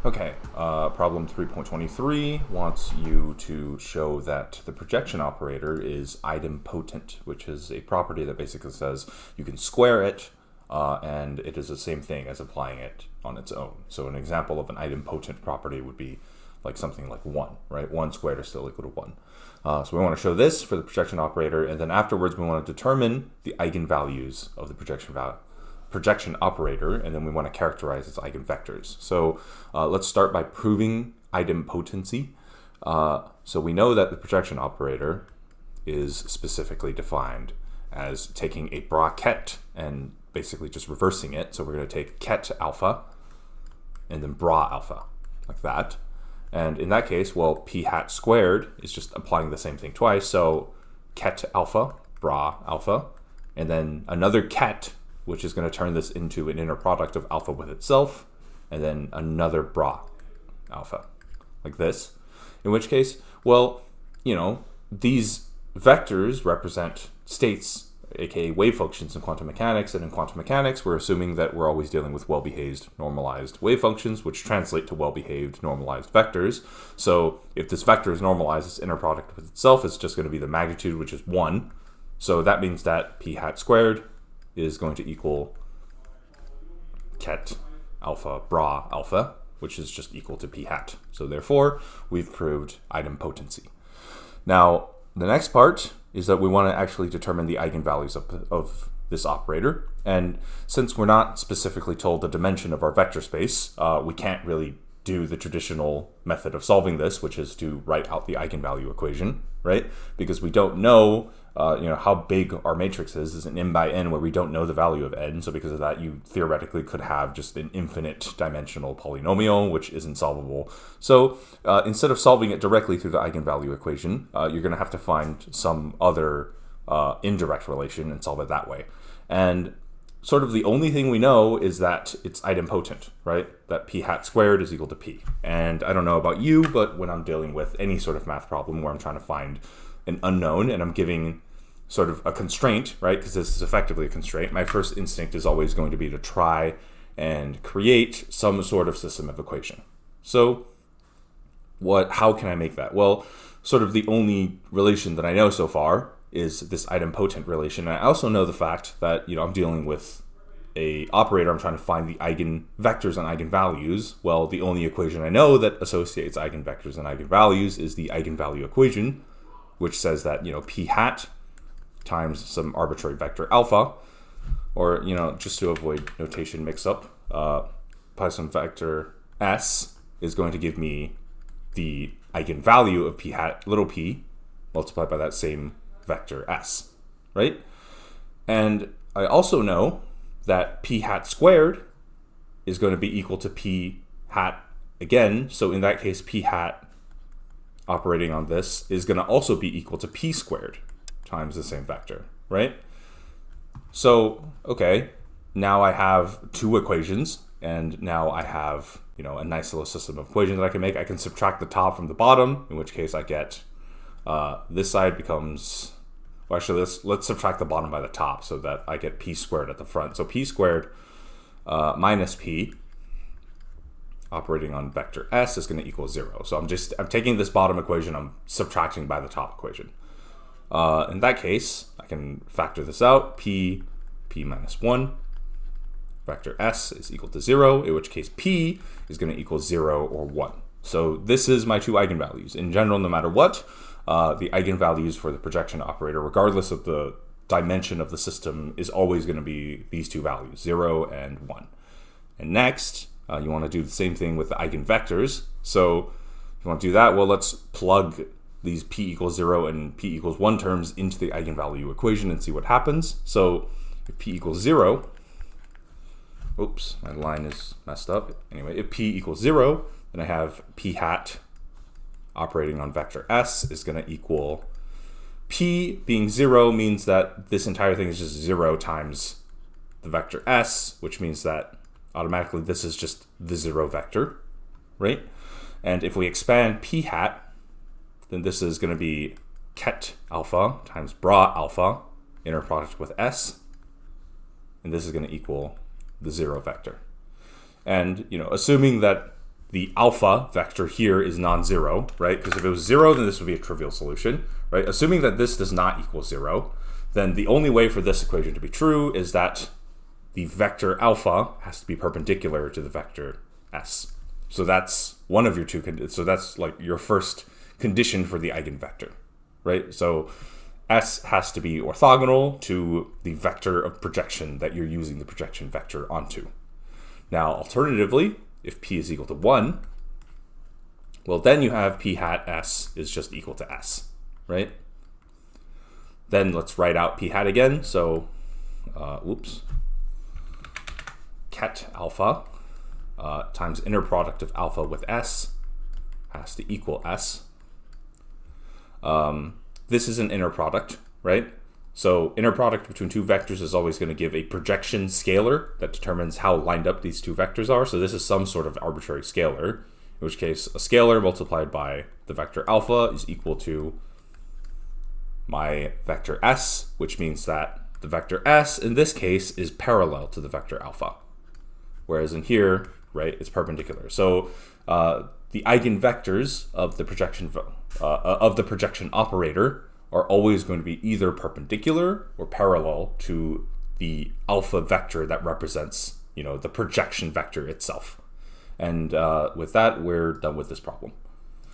Okay, problem 3.23 wants you to show that the projection operator is idempotent, which is a property that basically says you can square it, and it is the same thing as applying it on its own. So an example of an idempotent property would be like something like 1, right? 1 squared is still equal to 1. So we want to show this for the projection operator, and then afterwards we want to determine the eigenvalues of the projection operator, and then we want to characterize its eigenvectors. So let's start by proving idempotency. So we know that the projection operator is specifically defined as taking a bracket and basically just reversing it. So we're going to take ket alpha and then bra alpha, like that. And in that case, well, p hat squared is just applying the same thing twice. So ket alpha, bra alpha, and then another ket, which is going to turn this into an inner product of alpha with itself, and then another bra alpha, like this. In which case, well, you know, these vectors represent states, aka wave functions in quantum mechanics, and in quantum mechanics, we're assuming that we're always dealing with well-behaved normalized wave functions, which translate to well-behaved normalized vectors. So if this vector is normalized, its inner product with itself is just going to be the magnitude, which is 1. So that means that p hat squared is going to equal ket alpha bra alpha, which is just equal to p hat. So therefore, we've proved idempotency. Now, the next part is that we want to actually determine the eigenvalues of this operator. And since we're not specifically told the dimension of our vector space, we can't really do the traditional method of solving this, which is to write out the eigenvalue equation, right? Because we don't know how big our matrix is an n by n where we don't know the value of n. So because of that, you theoretically could have just an infinite dimensional polynomial, which isn't solvable. So instead of solving it directly through the eigenvalue equation, you're going to have to find some other indirect relation and solve it that way. And sort of the only thing we know is that it's idempotent, right? That p hat squared is equal to p. And I don't know about you, but when I'm dealing with any sort of math problem where I'm trying to find an unknown and I'm giving sort of a constraint, right? Because this is effectively a constraint. My first instinct is always going to be to try and create some sort of system of equation. So how can I make that? Well, sort of the only relation that I know so far is this idempotent relation. And I also know the fact that, I'm dealing with a operator, I'm trying to find the eigenvectors and eigenvalues. Well, the only equation I know that associates eigenvectors and eigenvalues is the eigenvalue equation, which says that, p hat times some arbitrary vector alpha, or, just to avoid notation mix-up, by some vector s is going to give me the eigenvalue of p hat little p multiplied by that same vector s, right? And I also know that p hat squared is going to be equal to p hat again. So in that case, p hat operating on this is going to also be equal to p squared times the same vector, right? So, okay, now I have two equations, and now I have, a nice little system of equations that I can make. I can subtract the top from the bottom, in which case I get this side becomes, well, actually, let's subtract the bottom by the top so that I get p squared at the front. So p squared minus p operating on vector s is going to equal 0. So I'm taking this bottom equation, I'm subtracting by the top equation. In that case, I can factor this out. P minus 1, vector s is equal to 0, in which case p is going to equal 0 or 1. So this is my two eigenvalues. In general, no matter what, the eigenvalues for the projection operator, regardless of the dimension of the system, is always going to be these two values, 0 and 1. And next, you want to do the same thing with the eigenvectors. So if you want to do that, well, let's plug these p equals 0 and p equals 1 terms into the eigenvalue equation and see what happens. So if p equals 0, oops, my line is messed up. Anyway, if p equals 0, then I have p hat operating on vector s is going to equal, p being 0 means that this entire thing is just 0 times the vector s, which means that automatically this is just the 0 vector, right? And if we expand p hat, then this is going to be ket alpha times bra alpha, inner product with s, and this is going to equal the 0 vector. And assuming that the alpha vector here is non-zero, right? Because if it was 0, then this would be a trivial solution, right? Assuming that this does not equal 0, then the only way for this equation to be true is that the vector alpha has to be perpendicular to the vector s. So that's one of your two conditions. So that's like your first condition for the eigenvector, right? So s has to be orthogonal to the vector of projection that you're using the projection vector onto. Now, alternatively, if p is equal to 1, well, then you have p hat s is just equal to s, right? Then let's write out p hat again. So, ket alpha times inner product of alpha with s has to equal s. This is an inner product, right? So inner product between two vectors is always going to give a projection scalar that determines how lined up these two vectors are. So this is some sort of arbitrary scalar, in which case a scalar multiplied by the vector alpha is equal to my vector s, which means that the vector s in this case is parallel to the vector alpha, whereas in here, right, it's perpendicular. So the eigenvectors of the projection operator are always going to be either perpendicular or parallel to the alpha vector that represents, the projection vector itself. And with that, we're done with this problem.